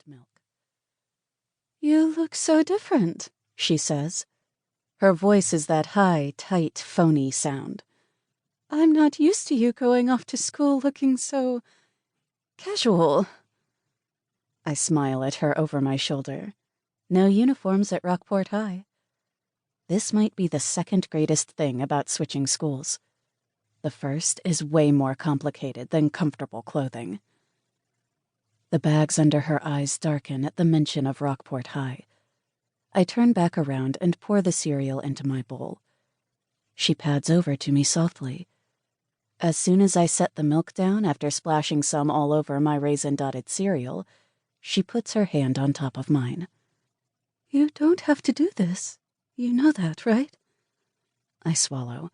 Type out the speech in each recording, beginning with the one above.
and milk. "You look so different," she says. Her voice is that high, tight, phony sound. "I'm not used to you going off to school looking so casual." I smile at her over my shoulder. No uniforms at Rockport High. This might be the second greatest thing about switching schools. The first is way more complicated than comfortable clothing. The bags under her eyes darken at the mention of Rockport High. I turn back around and pour the cereal into my bowl. She pads over to me softly. As soon as I set the milk down after splashing some all over my raisin-dotted cereal, she puts her hand on top of mine. "You don't have to do this. You know that, right?" I swallow.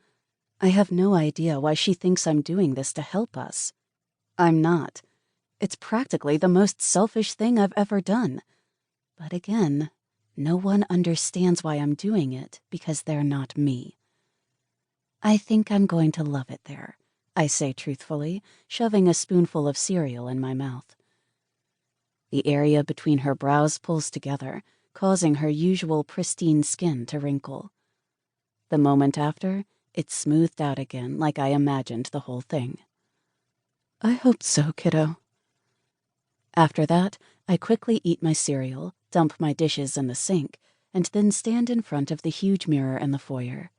I have no idea why she thinks I'm doing this to help us. I'm not. It's practically the most selfish thing I've ever done. But again, no one understands why I'm doing it because they're not me. "I think I'm going to love it there," I say truthfully, shoving a spoonful of cereal in my mouth. The area between her brows pulls together, causing her usual pristine skin to wrinkle. The moment after, it's smoothed out again like I imagined the whole thing. "I hope so, kiddo." After that, I quickly eat my cereal, dump my dishes in the sink, and then stand in front of the huge mirror in the foyer.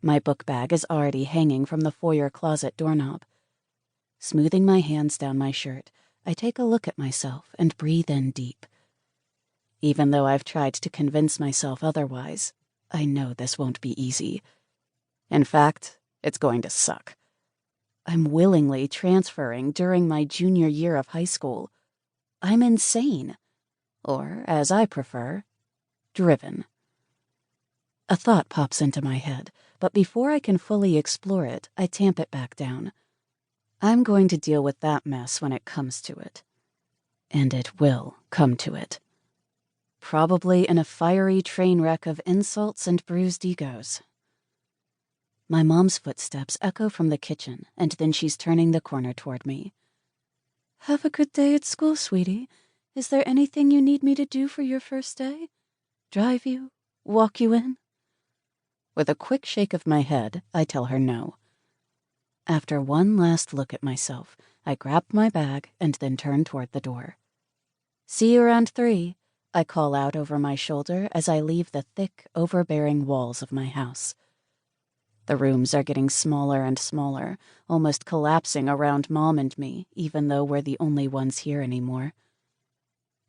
My book bag is already hanging from the foyer closet doorknob. Smoothing my hands down my shirt, I take a look at myself and breathe in deep. Even though I've tried to convince myself otherwise, I know this won't be easy. In fact, it's going to suck. I'm willingly transferring during my junior year of high school. I'm insane. Or, as I prefer, driven. A thought pops into my head, but before I can fully explore it, I tamp it back down. I'm going to deal with that mess when it comes to it. And it will come to it. Probably in a fiery train wreck of insults and bruised egos. My mom's footsteps echo from the kitchen, and then she's turning the corner toward me. "Have a good day at school, sweetie. Is there anything you need me to do for your first day? Drive you? Walk you in?" With a quick shake of my head, I tell her no. After one last look at myself, I grab my bag and then turn toward the door. "See you around 3, I call out over my shoulder as I leave the thick, overbearing walls of my house. The rooms are getting smaller and smaller, almost collapsing around Mom and me, even though we're the only ones here anymore.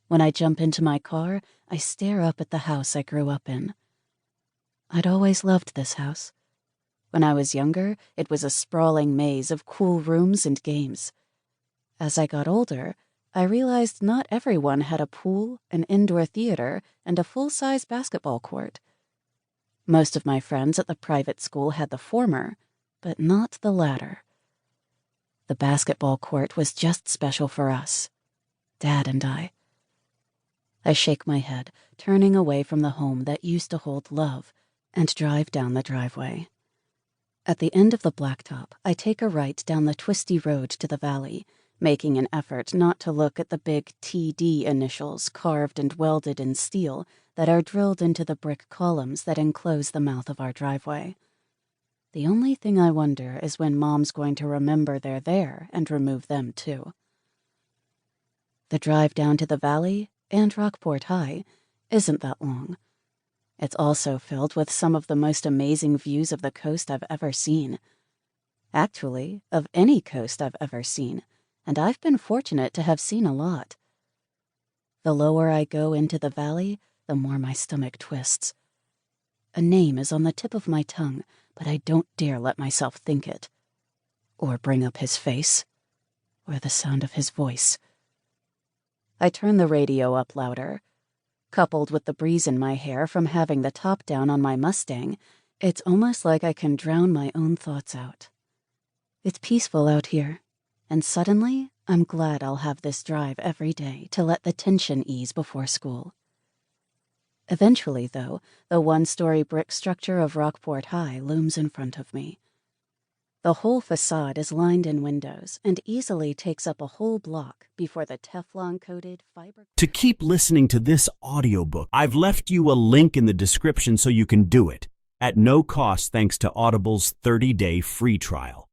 When I jump into my car, I stare up at the house I grew up in. I'd always loved this house. When I was younger, it was a sprawling maze of cool rooms and games. As I got older, I realized not everyone had a pool, an indoor theater, and a full-size basketball court. Most of my friends at the private school had the former, but not the latter. The basketball court was just special for us, Dad and I. I shake my head, turning away from the home that used to hold love, and drive down the driveway. At the end of the blacktop, I take a right down the twisty road to the valley, making an effort not to look at the big TD initials carved and welded in steel that are drilled into the brick columns that enclose the mouth of our driveway. The only thing I wonder is when Mom's going to remember they're there and remove them too. The drive down to the valley, and Rockport High, isn't that long. It's also filled with some of the most amazing views of the coast I've ever seen. Actually, of any coast I've ever seen, and I've been fortunate to have seen a lot. The lower I go into the valley, the more my stomach twists. A name is on the tip of my tongue, but I don't dare let myself think it. Or bring up his face. Or the sound of his voice. I turn the radio up louder. Coupled with the breeze in my hair from having the top down on my Mustang, it's almost like I can drown my own thoughts out. It's peaceful out here, and suddenly I'm glad I'll have this drive every day to let the tension ease before school. Eventually, though, the one-story brick structure of Rockport High looms in front of me. The whole facade is lined in windows and easily takes up a whole block before the Teflon-coated fiber... To keep listening to this audiobook, I've left you a link in the description so you can do it, at no cost thanks to Audible's 30-day free trial.